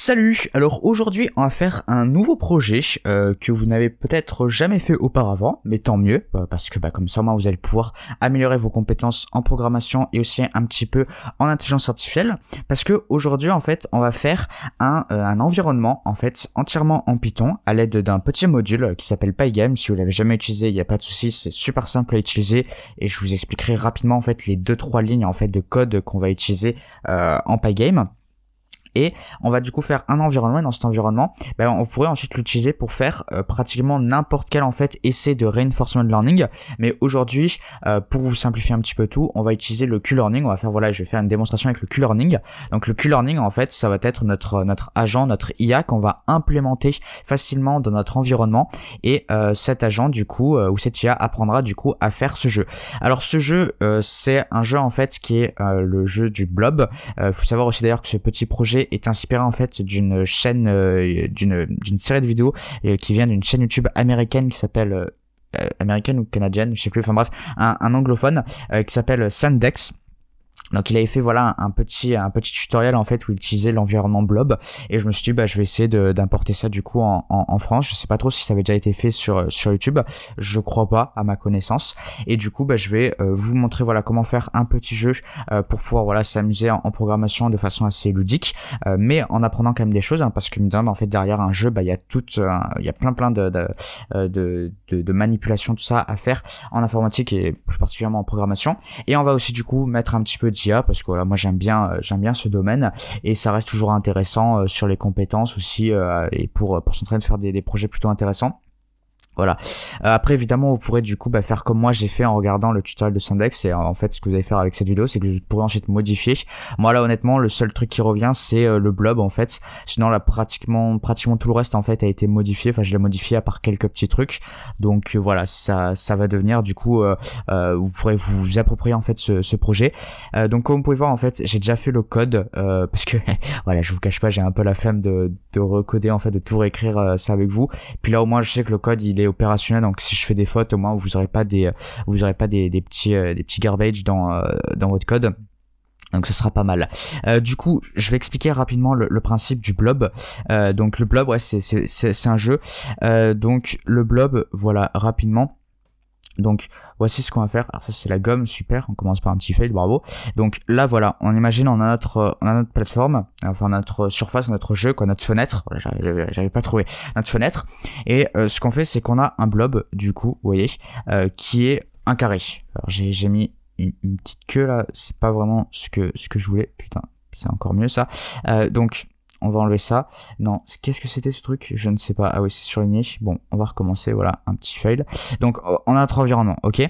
Salut. Alors aujourd'hui on va faire un nouveau projet que vous n'avez peut-être jamais fait auparavant, mais tant mieux parce que comme ça moi vous allez pouvoir améliorer vos compétences en programmation et aussi un petit peu en intelligence artificielle, parce que aujourd'hui en fait on va faire un environnement en fait entièrement en Python à l'aide d'un petit module qui s'appelle Pygame. Si vous l'avez jamais utilisé, il n'y a pas de souci, c'est super simple à utiliser et je vous expliquerai rapidement en fait les 2-3 lignes en fait de code qu'on va utiliser en Pygame. Et on va du coup faire un environnement, et dans cet environnement, on pourrait ensuite l'utiliser pour faire pratiquement n'importe quel en fait essai de reinforcement learning. Mais aujourd'hui, pour vous simplifier un petit peu tout, on va utiliser le Q-learning. On va faire je vais faire une démonstration avec le Q-learning. Donc le Q-learning en fait, ça va être notre agent, notre IA qu'on va implémenter facilement dans notre environnement. Et cet agent du coup ou cette IA apprendra du coup à faire ce jeu. Alors ce jeu, c'est un jeu en fait qui est le jeu du blob. Faut savoir aussi d'ailleurs que ce petit projet est inspiré en fait d'une chaîne, d'une série de vidéos qui vient d'une chaîne YouTube américaine qui s'appelle américaine ou canadienne, je sais plus, enfin bref, un anglophone qui s'appelle Sandex. Donc il avait fait un petit tutoriel en fait où il utilisait l'environnement blob, et je me suis dit je vais essayer d'importer ça du coup en France. Je sais pas trop si ça avait déjà été fait sur YouTube, je crois pas à ma connaissance, et du coup je vais vous montrer comment faire un petit jeu pour pouvoir s'amuser en programmation de façon assez ludique, mais en apprenant quand même des choses, parce que en fait derrière un jeu il y a plein de manipulations, tout ça à faire en informatique et plus particulièrement en programmation. Et on va aussi du coup mettre un petit peu d'IA parce que moi j'aime bien ce domaine, et ça reste toujours intéressant sur les compétences aussi, et pour s'entraîner de faire des projets plutôt intéressants. Voilà. Après évidemment vous pourrez du coup faire comme moi j'ai fait en regardant le tutoriel de Sandex, et en fait ce que vous allez faire avec cette vidéo c'est que vous pourrez ensuite modifier. Moi là honnêtement le seul truc qui revient c'est le blob en fait, sinon là pratiquement tout le reste en fait a été modifié, enfin je l'ai modifié à part quelques petits trucs. Donc voilà, ça va devenir du coup vous pourrez vous approprier en fait ce projet. Donc comme vous pouvez voir en fait j'ai déjà fait le code parce que voilà, je vous cache pas, j'ai un peu la flemme de recoder en fait, de tout réécrire ça avec vous. Puis là au moins je sais que le code il est opérationnel, donc si je fais des fautes au moins vous aurez pas des petits garbage dans votre code. Donc ce sera pas mal. Du coup, je vais expliquer rapidement le principe du blob. Donc le blob, c'est un jeu. Donc le blob, voilà, rapidement. Donc voici ce qu'on va faire. Alors ça c'est la gomme, super, on commence par un petit fail, bravo. Donc là voilà, on imagine on a notre plateforme, enfin notre surface, notre jeu, notre fenêtre, voilà, j'avais pas trouvé, notre fenêtre, et ce qu'on fait c'est qu'on a un blob du coup, vous voyez, qui est un carré. Alors j'ai mis une petite queue là, c'est pas vraiment ce que je voulais, putain, c'est encore mieux ça. Donc on va enlever ça. Non, qu'est-ce que c'était ce truc? Je ne sais pas. Ah oui, c'est surligné. Bon, on va recommencer. Voilà, un petit fail. Donc, on a notre environnement, ok?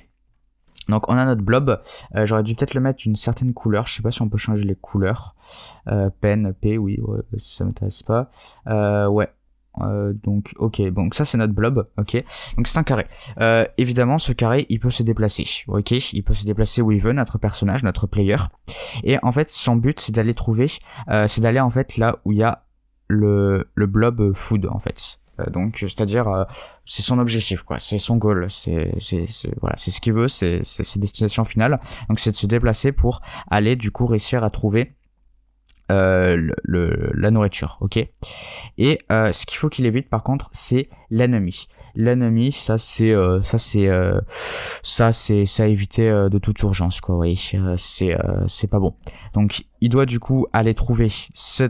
Donc, on a notre blob. J'aurais dû peut-être le mettre d'une certaine couleur. Je sais pas si on peut changer les couleurs. Pen, P, oui, ouais, ça m'intéresse pas. Ouais. Donc ok, donc ça c'est notre blob, ok, donc c'est un carré. Évidemment ce carré il peut se déplacer, ok, il peut se déplacer où il veut, notre personnage, notre player, et en fait son but c'est d'aller c'est d'aller en fait là où il y a le blob food en fait. Donc c'est-à-dire c'est son objectif quoi, c'est son goal, c'est voilà, c'est ce qu'il veut, c'est ses destinations finales. Donc c'est de se déplacer pour aller du coup réussir à trouver la nourriture, ok. Et ce qu'il faut qu'il évite par contre c'est l'ennemi. L'ennemi, ça c'est à éviter de toute urgence quoi, oui, c'est pas bon. Donc il doit du coup aller trouver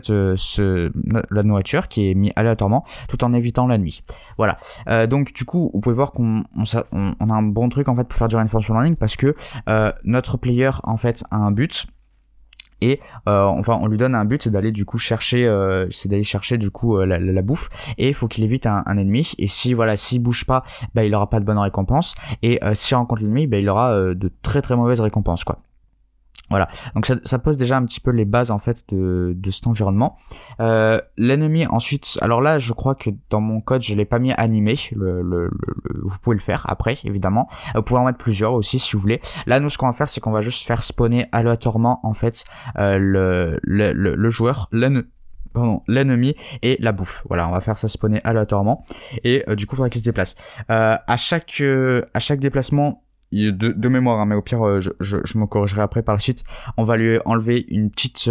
la nourriture qui est mise aléatoirement tout en évitant l'ennemi. Voilà. Donc du coup vous pouvez voir qu'on a un bon truc en fait pour faire du reinforcement learning, parce que notre player en fait a un but. Et on lui donne un but, c'est d'aller du coup chercher du coup la bouffe, et il faut qu'il évite un ennemi. Et s'il bouge pas, il aura pas de bonne récompense, et s'il rencontre l'ennemi, il aura de très très mauvaises récompenses quoi. Voilà, donc ça pose déjà un petit peu les bases en fait de cet environnement. L'ennemi ensuite, alors là je crois que dans mon code je l'ai pas mis animé, vous pouvez le faire après évidemment, vous pouvez en mettre plusieurs aussi si vous voulez. Là nous ce qu'on va faire c'est qu'on va juste faire spawner aléatoirement en fait le joueur, l'ennemi et la bouffe. Voilà, on va faire ça spawner aléatoirement, et du coup il faudra qu'il se déplace. À chaque déplacement, de mémoire, mais au pire je me corrigerai après par la suite, on va lui enlever une petite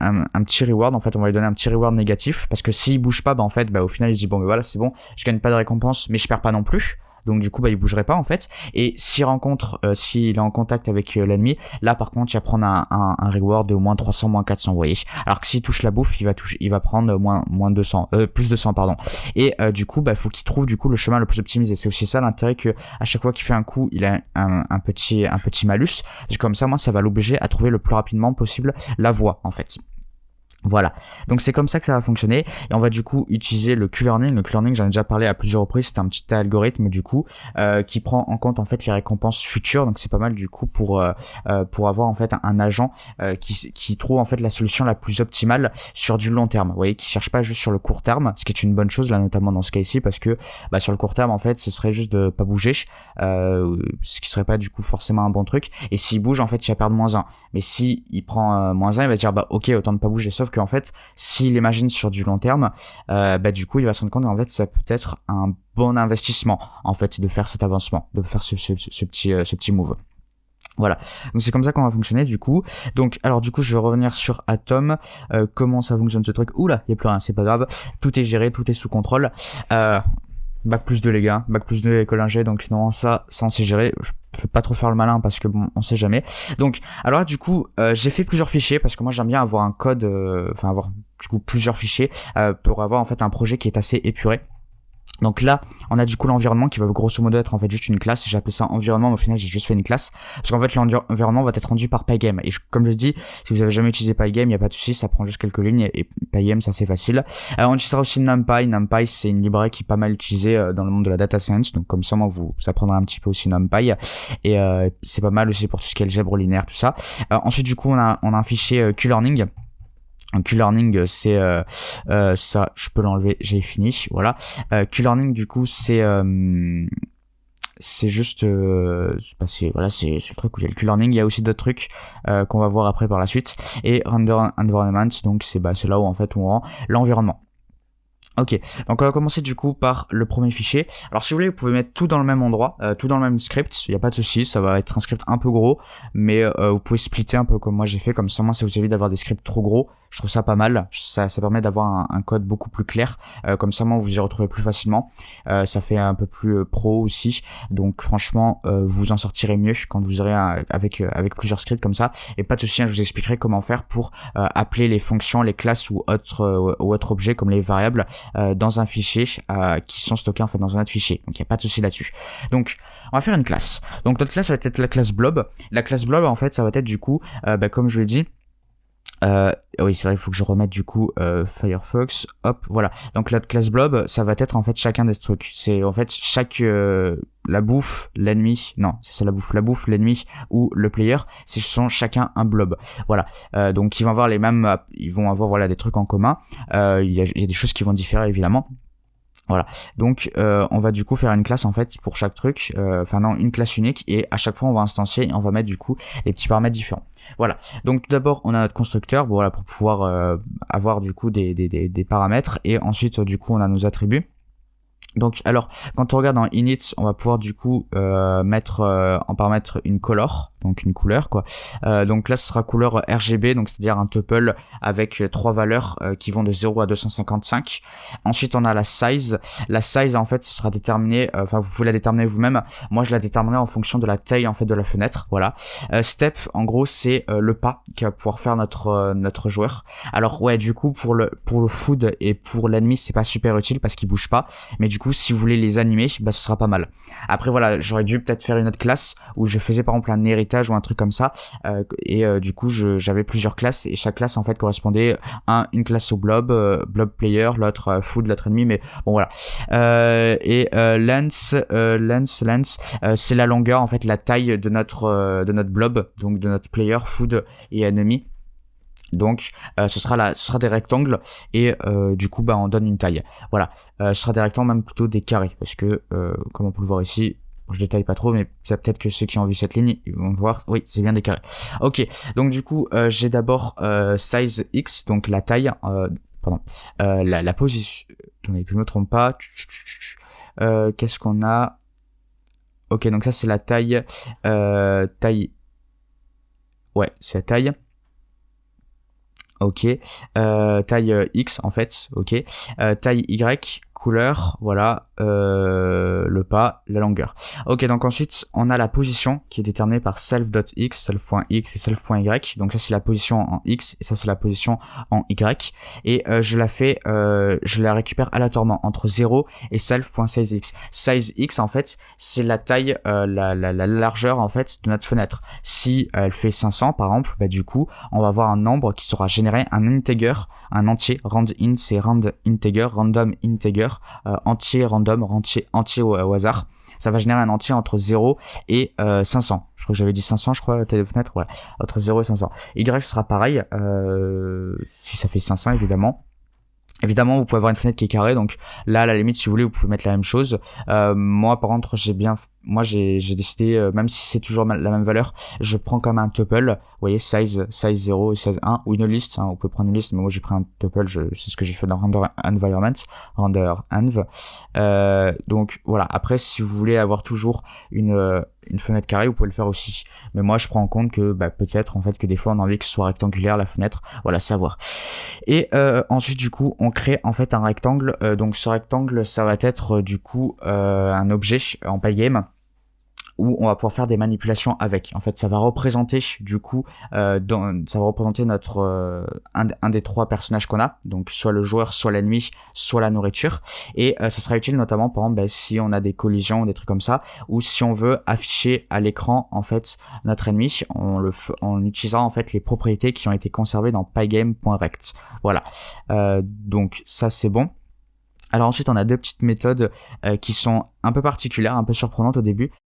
un petit reward. En fait, on va lui donner un petit reward négatif parce que s'il bouge pas, bah en fait, bah au final il se dit bon, mais voilà, c'est bon, je gagne pas de récompense, mais je perds pas non plus. Donc du coup, bah il bougerait pas en fait. Et s'il est en contact avec l'ennemi, là par contre, il va prendre un reward de moins 300, moins 400, vous voyez. Alors que s'il touche la bouffe, il va prendre moins 200, plus 200 pardon. Et du coup, bah faut qu'il trouve du coup le chemin le plus optimisé. C'est aussi ça l'intérêt, que à chaque fois qu'il fait un coup, il a un petit malus. Comme ça, moi, ça va l'obliger à trouver le plus rapidement possible la voie en fait. Voilà, donc c'est comme ça que ça va fonctionner, et on va du coup utiliser le Q-Learning. Le Q-Learning, j'en ai déjà parlé à plusieurs reprises, c'est un petit algorithme du coup qui prend en compte en fait les récompenses futures, donc c'est pas mal du coup pour avoir en fait un agent qui trouve en fait la solution la plus optimale sur du long terme, vous voyez, qui cherche pas juste sur le court terme, ce qui est une bonne chose là, notamment dans ce cas ici, parce que bah, sur le court terme en fait ce serait juste de pas bouger, ce qui serait pas du coup forcément un bon truc, et s'il bouge en fait il va perdre -1, mais si il prend -1, il va se dire bah ok, autant ne pas bouger, sauf qu'en fait, s'il imagine sur du long terme, bah du coup, il va se rendre compte qu'en fait, ça peut être un bon investissement, en fait, de faire cet avancement, de faire ce petit move. Voilà, donc c'est comme ça qu'on va fonctionner du coup. Donc alors du coup je vais revenir sur Atom, comment ça fonctionne ce truc. Oula, il n'y a plus rien, c'est pas grave, tout est géré, tout est sous contrôle. Bac plus 2 les gars, bac plus 2 école ingé, donc non, ça on sait gérer. Je fais pas trop faire le malin parce que bon, on sait jamais. Donc alors du coup j'ai fait plusieurs fichiers parce que moi j'aime bien avoir un code, avoir du coup plusieurs fichiers pour avoir en fait un projet qui est assez épuré. Donc là, on a du coup l'environnement qui va grosso modo être en fait juste une classe. J'ai appelé ça environnement, mais au final j'ai juste fait une classe. Parce qu'en fait l'environnement va être rendu par Pygame. Et comme je dis, si vous avez jamais utilisé Pygame, il n'y a pas de souci, ça prend juste quelques lignes. Et Pygame, ça c'est facile. On utilisera aussi NumPy. NumPy, c'est une librairie qui est pas mal utilisée dans le monde de la data science. Donc comme ça, moi, ça prendra un petit peu aussi NumPy. Et c'est pas mal aussi pour tout ce qui est algèbre linéaire, tout ça. Ensuite, du coup, on a un fichier Q-Learning. Un Q-Learning, c'est ça, je peux l'enlever, j'ai fini, voilà. Q-Learning, du coup, c'est juste voilà, c'est le truc où il y a le Q-Learning. Il y a aussi d'autres trucs qu'on va voir après par la suite. Et Render Environment, donc c'est là où en fait on rend l'environnement. Ok, donc on va commencer du coup par le premier fichier. Alors si vous voulez, vous pouvez mettre tout dans le même endroit, tout dans le même script, il n'y a pas de souci, ça va être un script un peu gros, mais vous pouvez splitter un peu comme moi j'ai fait, comme ça moi ça vous évite d'avoir des scripts trop gros. Je trouve ça pas mal, ça permet d'avoir un code beaucoup plus clair, comme ça moi vous y retrouvez plus facilement, ça fait un peu plus pro aussi, donc franchement vous en sortirez mieux quand vous aurez avec plusieurs scripts comme ça, et pas de souci, hein, je vous expliquerai comment faire pour appeler les fonctions, les classes ou autres objets comme les variables dans un fichier qui sont stockés en fait dans un autre fichier, donc il n'y a pas de souci là-dessus. Donc on va faire une classe, donc notre classe va être la classe blob. La classe blob en fait ça va être du coup comme je l'ai dit, oui c'est vrai, il faut que je remette du coup Firefox, hop, voilà. Donc la classe blob, ça va être en fait chacun des trucs, c'est en fait chaque la bouffe, l'ennemi, non c'est la bouffe, l'ennemi ou le player, ce sont chacun un blob, voilà. Donc ils vont avoir voilà des trucs en commun, il y a des choses qui vont différer évidemment. Voilà, donc on va du coup faire une classe en fait pour chaque truc, une classe unique, et à chaque fois on va instancier et on va mettre du coup les petits paramètres différents. Voilà, donc tout d'abord on a notre constructeur, bon, voilà, pour pouvoir avoir du coup des paramètres, et ensuite du coup on a nos attributs. Donc alors quand on regarde dans init, on va pouvoir du coup mettre en paramètre une color, donc une couleur quoi. Donc là ce sera couleur RGB, donc c'est-à-dire un tuple avec 3 valeurs qui vont de 0 à 255. Ensuite on a la size. La size en fait ce sera déterminé, vous pouvez la déterminer vous-même. Moi je la déterminerai en fonction de la taille en fait de la fenêtre, voilà. Step en gros c'est le pas qui va pouvoir faire notre joueur. Alors ouais, du coup pour le food et pour l'ennemi c'est pas super utile parce qu'il bouge pas, mais du coup si vous voulez les animer, bah ce sera pas mal. Après voilà, j'aurais dû peut-être faire une autre classe où je faisais par exemple un héritage ou un truc comme ça, et du coup j'avais plusieurs classes, et chaque classe en fait correspondait à une classe au blob, blob player, l'autre food, l'autre ennemi, mais bon voilà. Lens, c'est la longueur en fait, la taille de notre blob, donc de notre player, food et ennemi. Donc ce sera des rectangles, et du coup bah on donne une taille, voilà. Ce sera des rectangles, même plutôt des carrés, parce que comme on peut le voir ici, je détaille pas trop, mais peut-être que ceux qui ont vu cette ligne ils vont voir, oui c'est bien des carrés. Ok, donc du coup j'ai d'abord size x, donc la taille, la position, attendez que je me trompe pas, qu'est-ce qu'on a, ok, donc ça c'est la taille, ouais c'est la taille. ok, taille X en fait, ok, taille Y, couleur, voilà, le pas, la longueur. Ok, donc ensuite on a la position qui est déterminée par self.x, self.x et self.y. Donc ça c'est la position en X et ça c'est la position en Y. Et je la récupère aléatoirement entre 0 et self.sizex. Sizex en fait c'est la taille, la largeur en fait de notre fenêtre. Si elle fait 500 par exemple, bah du coup on va avoir un nombre qui sera généré, un integer, un entier. Rand int c'est rand integer, random integer, entier random, entier au hasard. Ça va générer un entier entre 0 et 500. Je crois que j'avais dit 500, je crois, la taille de fenêtre. Voilà, entre 0 et 500. Y sera pareil, si ça fait 500 évidemment. Évidemment, vous pouvez avoir une fenêtre qui est carrée, donc là, à la limite, si vous voulez, vous pouvez mettre la même chose. Moi, par contre, j'ai décidé, même si c'est toujours la même valeur, je prends comme un tuple, vous voyez, size 0 et size 1, ou une liste, hein, vous pouvez prendre une liste, mais moi j'ai pris un tuple, c'est ce que j'ai fait dans render environment, render env. Donc voilà, après, si vous voulez avoir toujours une fenêtre carrée, vous pouvez le faire aussi. Mais moi, je prends en compte que peut-être en fait que des fois on a envie que ce soit rectangulaire la fenêtre. Voilà, savoir. Et ensuite, du coup, on crée en fait un rectangle. Donc ce rectangle, ça va être du coup un objet en Pygame où on va pouvoir faire des manipulations avec. En fait, ça va représenter du coup, ça va représenter notre un des trois personnages qu'on a, donc soit le joueur, soit l'ennemi, soit la nourriture. Et ça sera utile notamment, par exemple, si on a des collisions, des trucs comme ça, ou si on veut afficher à l'écran en fait notre ennemi, on utilisera en fait les propriétés qui ont été conservées dans pygame.rect. Voilà. Donc ça c'est bon. Alors ensuite, on a deux petites méthodes qui sont un peu particulières, un peu surprenantes au début.